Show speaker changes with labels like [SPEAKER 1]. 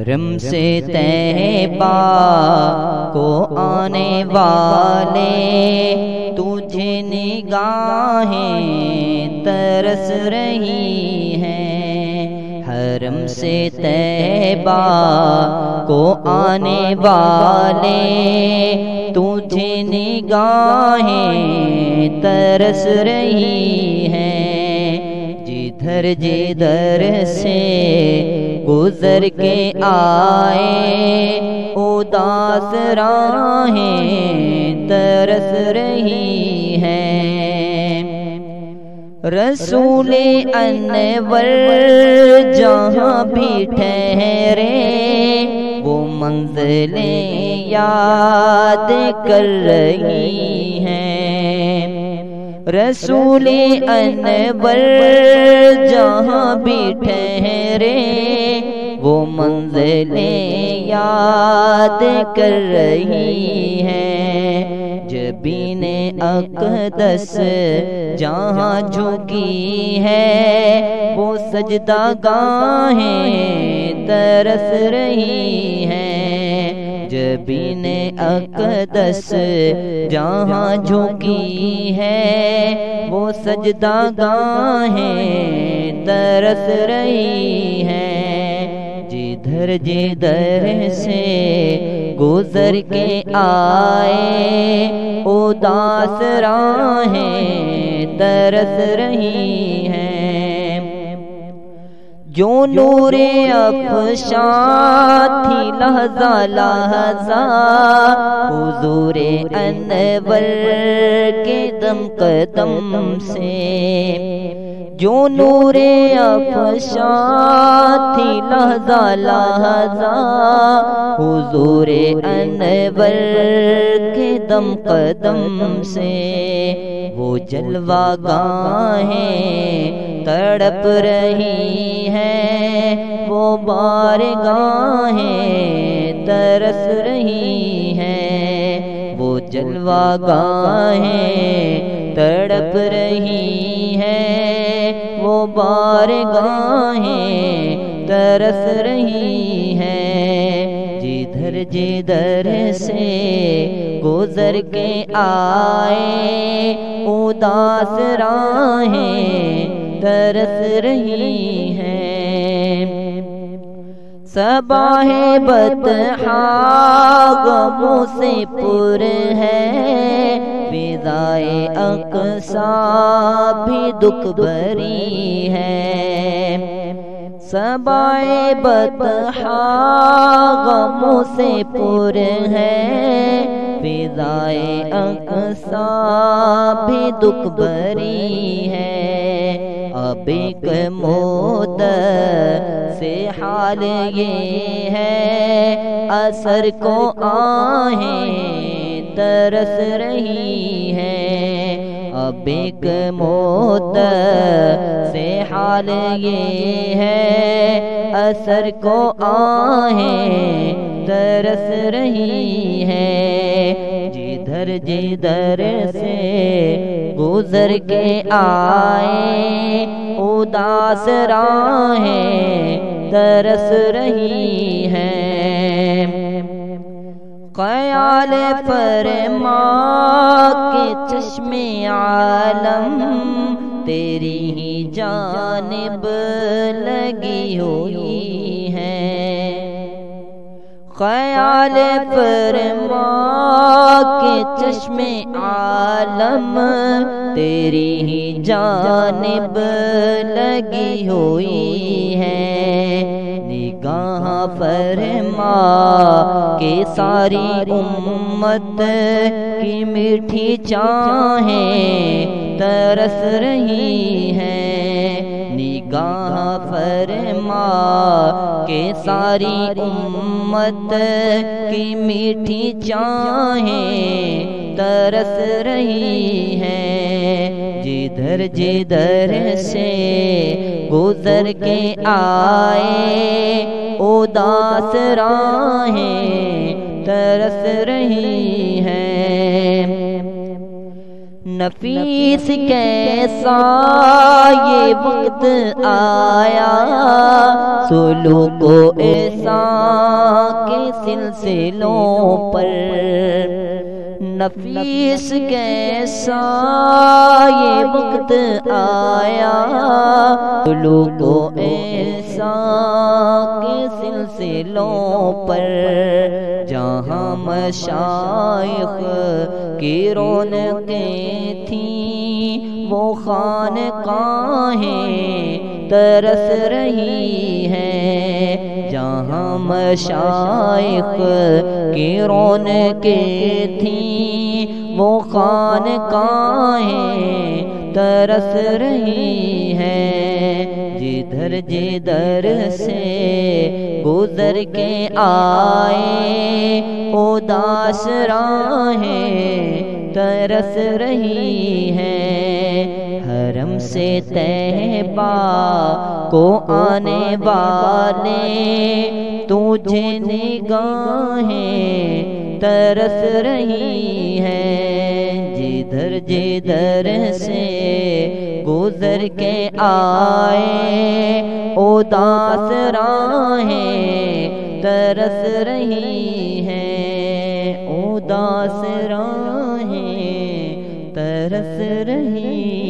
[SPEAKER 1] حرم سے طیبہ کو آنے والے تجھے نگاہیں ترس رہی ہیں، حرم سے طیبہ کو آنے والے تجھے نگاہیں ترس رہی ہیں، جدھر جدھر سے گزر کے آئے اداس راہیں ترس رہی ہیں، رسول انور جہاں بھی ٹھہرے وہ منزلیں یاد کر رہی ہیں، رسول انور جہاں بھی ٹھہرے وہ منزلیں یاد کر رہی ہیں، جبین اقدس جہاں جھکی ہے وہ سجدہ گاہیں ترس رہی ہیں، جبین اقدس جہاں جھکی ہے وہ سجدہ گاہیں ترس رہی ہیں، جدھر جدھر سے گزر کے آئے اداس راہیں ترس رہی ہیں، جو نور افشاں تھی لحظہ لحظہ حضور انور کے دم قدم سے، جو نور افشاں تھی لحظہ لحظہ حضور انور کے دم قدم سے، وہ جلوہ گاہیں تڑپ رہی ہیں، وہ بارگاہیں ترس رہی ہیں، وہ جلوہ گاہیں تڑپ رہی ہیں، وہ بارگاہیں ترس رہی ہیں، جدھر جدھر سے گزر کے آئے اداس راہیں ترس رہی ہیں، صباح بطحا غموں سے پر ہے، فضائے اقصیٰ بھی دکھ بھری ہے، صباح بطحا غموں سے پر ہے، فضائے اقصیٰ بھی دکھ بھری ہے، اب ایک مدت سے حال یہ ہے اثر کو آہیں ترس رہی ہیں، اب ایک مدت سے حال یہ ہے اثر کو آہیں ترس رہی ہیں، جدھر جدھر سے گزر کے آئے اداس راہیں ترس رہی ہیں، خیال فرما کے چشم عالم تیری ہی جانب لگی ہوئی ہے، خیال فرما کے چشم عالم تیری ہی جانب لگی ہوئی ہے، نگاہ فرما کہ ساری امت کی میٹھی چاہیں ترس رہی ہیں، نگاہ فرما کہ ساری امت کی میٹھی چاہیں ترس رہی ہیں، جدھر جدھر سے گزر کے آئے اداس راہیں ترس رہی ہیں، نفیس کیسا یہ وقت آیا سلوک و احسان کے سلسلوں پر نفیس کیسا یہ وقت آیا، سلوک و احسان کے سلسلوں پر جہاں مشائخ کی رونقیں تھیں وہ خانقاہیں ترس رہی ہیں، جہاں مشائخ کی رونقیں تھیں وہ خانقاہیں ترس رہی ہیں، جدھر جدھر سے گزر کے آئے اداس راہیں ترس رہی ہیں، حرم سے طیبہ کو آنے والے تجھے نگاہیں ترس رہی ہیں، جدھر جدھر سے گزر کے آئے اداس راہیں ترس رہی ہیں، اداس راہیں ترس رہی